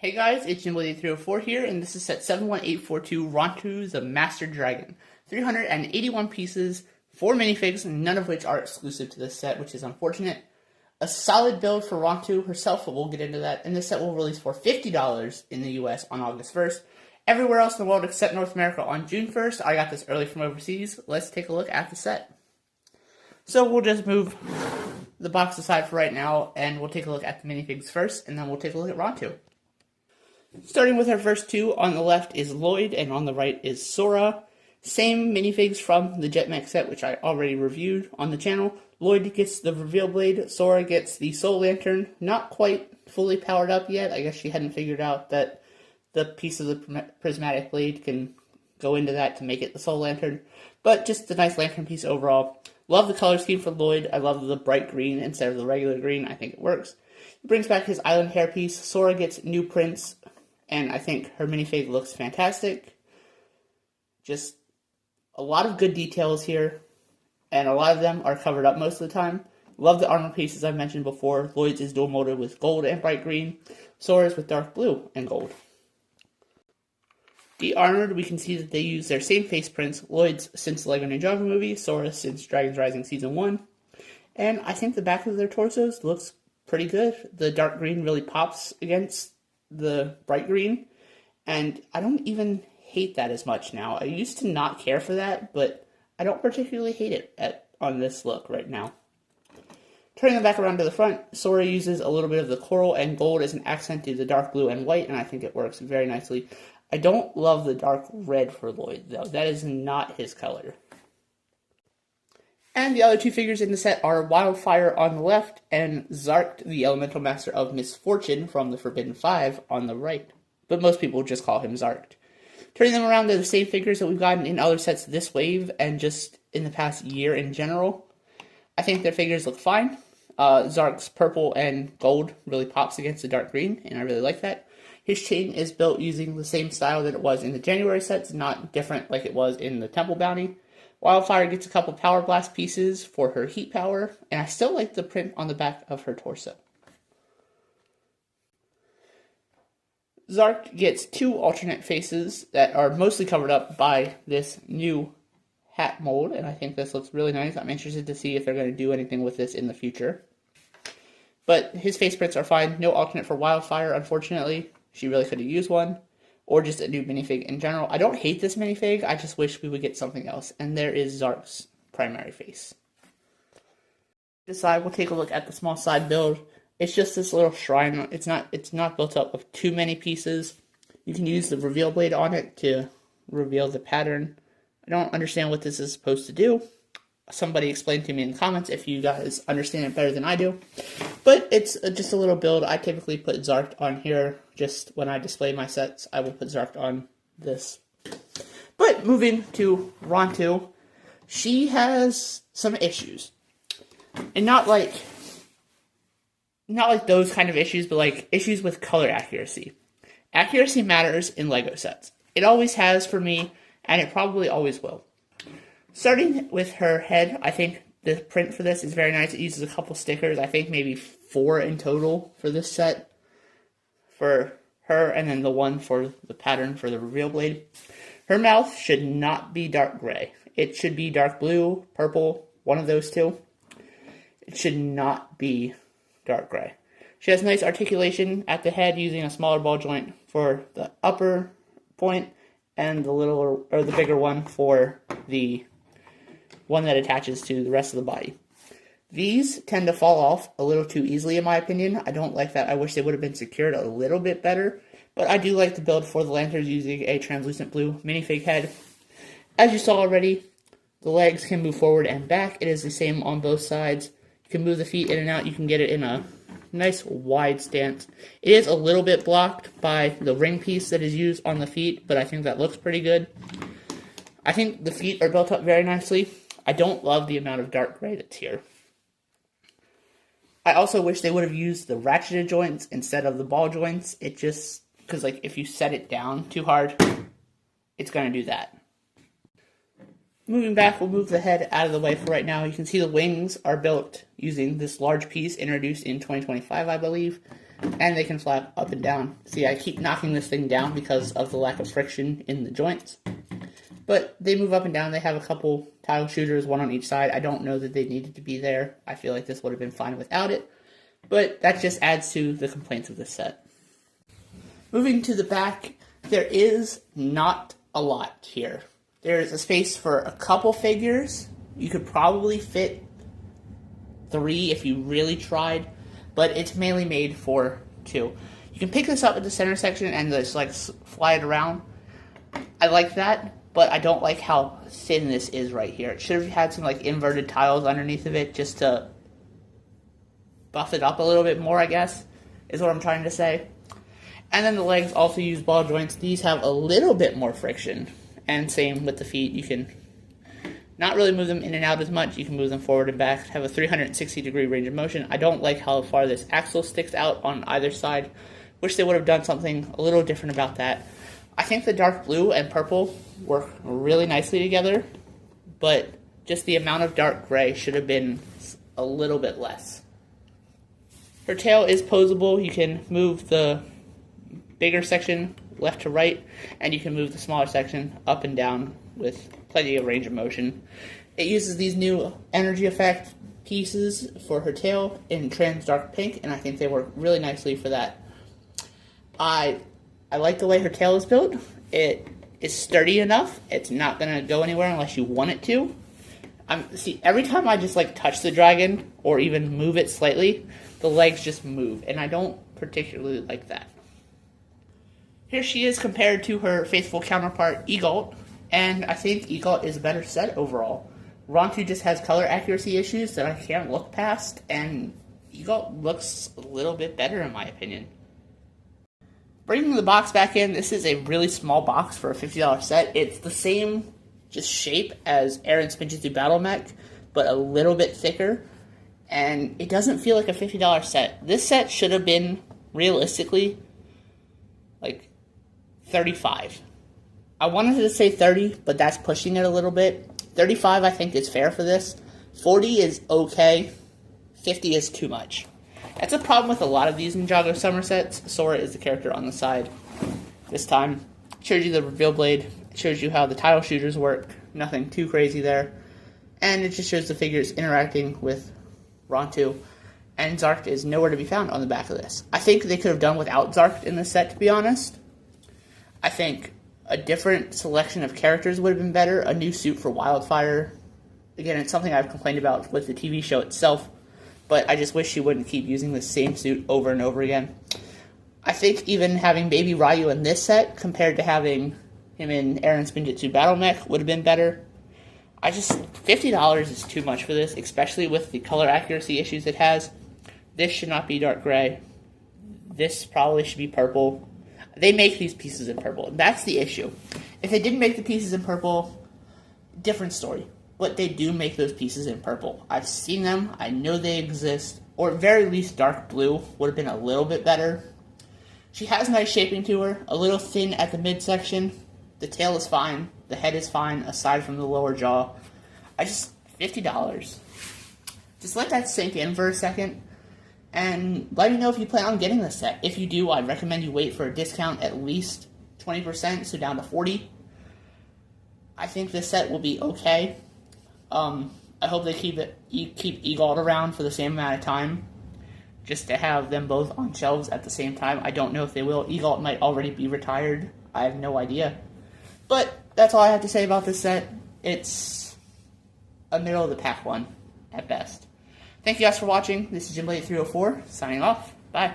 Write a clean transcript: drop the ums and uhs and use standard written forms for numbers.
Hey guys, it's Jimbo304 here, and this is set 71842 Rontu the Master Dragon. 381 pieces, 4 minifigs, none of which are exclusive to this set, which is unfortunate. A solid build for Rontu herself, but we'll get into that. And this set will release for $50 in the US on August 1st. Everywhere else in the world except North America on June 1st. I got this early from overseas. Let's take a look at the set. So we'll just move the box aside for right now, and we'll take a look at the minifigs first, and then we'll take a look at Rontu. Starting with our first two, on the left is Lloyd, and on the right is Sora. Same minifigs from the Jetmech set, which I already reviewed on the channel. Lloyd gets the reveal blade, Sora gets the soul lantern. Not quite fully powered up yet. I guess she hadn't figured out that the piece of the prismatic blade can go into that to make it the soul lantern. But just a nice lantern piece overall. Love the color scheme for Lloyd. I love the bright green instead of the regular green. I think it works. He brings back his island hairpiece. Sora gets new prints, and I think her minifig looks fantastic. Just a lot of good details here, and a lot of them are covered up most of the time. Love the armor piece, as I mentioned before. Lloyd's is dual molded with gold and bright green. Sora's with dark blue and gold. The armored, we can see that they use their same face prints. Lloyd's since the LEGO Ninjago movie, Sora's since Dragon's Rising Season 1. And I think the back of their torsos looks pretty good. The dark green really pops against the bright green, and I don't even hate that as much now. I used to not care for that, but I don't particularly hate it on this look right now. Turning them back around to the front, Sora uses a little bit of the coral and gold as an accent to the dark blue and white, and I think it works very nicely. I don't love the dark red for Lloyd, though. That is not his color. And the other two figures in the set are Wildfire on the left and Zarkt, the Elemental Master of Misfortune from the Forbidden Five, on the right. But most people just call him Zarkt. Turning them around, they're the same figures that we've gotten in other sets this wave and just in the past year in general. I think their figures look fine. Zarkt's purple and gold really pops against the dark green, and I really like that. His chain is built using the same style that it was in the January sets, not different like it was in the Temple Bounty. Wildfire gets a couple Power Blast pieces for her heat power, and I still like the print on the back of her torso. Zarkt gets two alternate faces that are mostly covered up by this new hat mold, and I think this looks really nice. I'm interested to see if they're going to do anything with this in the future. But his face prints are fine. No alternate for Wildfire, unfortunately. She really could have used one. Or just a new minifig in general. I don't hate this minifig, I just wish we would get something else. And there is Zarkt's primary face. This side, we'll take a look at the small side build. It's just this little shrine. It's not built up of too many pieces. You can use the reveal blade on it to reveal the pattern. I don't understand what this is supposed to do. Somebody explain to me in the comments if you guys understand it better than I do. But it's just a little build. I typically put Zarkt on here. Just when I display my sets, I will put Zarkt on this. But moving to Rontu, she has some issues. And not like those kind of issues, but like issues with color accuracy. Accuracy matters in LEGO sets. It always has for me, and it probably always will. Starting with her head, I think the print for this is very nice. It uses a couple stickers, I think maybe 4 in total for this set. For her, and then the one for the pattern for the reveal blade. Her mouth should not be dark gray. It should be dark blue, purple, one of those two. It should not be dark gray. She has nice articulation at the head using a smaller ball joint for the upper point and the bigger one for the one that attaches to the rest of the body. These tend to fall off a little too easily in my opinion. I don't like that. I wish they would have been secured a little bit better. But I do like the build for the lanterns using a translucent blue minifig head. As you saw already, the legs can move forward and back. It is the same on both sides. You can move the feet in and out. You can get it in a nice wide stance. It is a little bit blocked by the ring piece that is used on the feet, but I think that looks pretty good. I think the feet are built up very nicely. I don't love the amount of dark gray that's here. I also wish they would have used the ratcheted joints instead of the ball joints. It just, because like if you set it down too hard, it's going to do that. Moving back, we'll move the head out of the way for right now. You can see the wings are built using this large piece introduced in 2025, I believe. and they can flap up and down. See, I keep knocking this thing down because of the lack of friction in the joints. But they move up and down. They have a couple tile shooters, one on each side. I don't know that they needed to be there. I feel like this would have been fine without it. But that just adds to the complaints of this set. Moving to the back, there is not a lot here. There's a space for a couple figures. You could probably fit 3 if you really tried, but it's mainly made for 2. You can pick this up at the center section and just like fly it around. I like that, but I don't like how thin this is right here. It should have had some like inverted tiles underneath of it just to buff it up a little bit more, I guess, is what I'm trying to say. And then the legs also use ball joints. These have a little bit more friction, and same with the feet. You can not really move them in and out as much. You can move them forward and back, have a 360-degree range of motion. I don't like how far this axle sticks out on either side. Wish they would have done something a little different about that. I think the dark blue and purple work really nicely together, but just the amount of dark gray should have been a little bit less. Her tail is posable. You can move the bigger section left to right, and you can move the smaller section up and down with plenty of range of motion. It uses these new energy effect pieces for her tail in trans dark pink, and I think they work really nicely for that. I like the way her tail is built. It is sturdy enough. It's not going to go anywhere unless you want it to. See, every time I just like touch the dragon or even move it slightly, the legs just move, and I don't particularly like that. Here she is compared to her faithful counterpart, Egalt, and I think Egalt is a better set overall. Rontu just has color accuracy issues that I can't look past, and Egalt looks a little bit better in my opinion. Bringing the box back in, this is a really small box for a $50 set. It's the same just shape as Eren Spinjitzu Battle Mech, but a little bit thicker, and it doesn't feel like a $50 set. This set should have been, realistically, like $35. I wanted to say $30, but that's pushing it a little bit. $35 I think is fair for this. $40 is okay. $50 is too much. That's a problem with a lot of these Ninjago summer sets. Sora is the character on the side. This time, it shows you the reveal blade. It shows you how the tile shooters work. Nothing too crazy there. And it just shows the figures interacting with Rontu. And Zarkt is nowhere to be found on the back of this. I think they could have done without Zarkt in this set, to be honest. I think a different selection of characters would have been better. A new suit for Wildfire. Again, it's something I've complained about with the TV show itself, but I just wish she wouldn't keep using the same suit over and over again. I think even having Baby Ryu in this set compared to having him in Eren Spinjitzu Battle Mech would have been better. $50 is too much for this, especially with the color accuracy issues it has. This should not be dark gray. This probably should be purple. They make these pieces in purple. That's the issue. If they didn't make the pieces in purple, different story. But they do make those pieces in purple. I've seen them. I know they exist. Or at very least dark blue would have been a little bit better. She has nice shaping to her. A little thin at the midsection. The tail is fine. The head is fine, aside from the lower jaw. $50. Just let that sink in for a second. And let me know if you plan on getting this set. If you do, I'd recommend you wait for a discount at least 20%, so down to $40. I think this set will be okay. I hope they keep Egalt around for the same amount of time, just to have them both on shelves at the same time. I don't know if they will. Egalt might already be retired. I have no idea. But that's all I have to say about this set. It's a middle-of-the-pack one, at best. Thank you guys for watching. This is JimBlade304, signing off. Bye.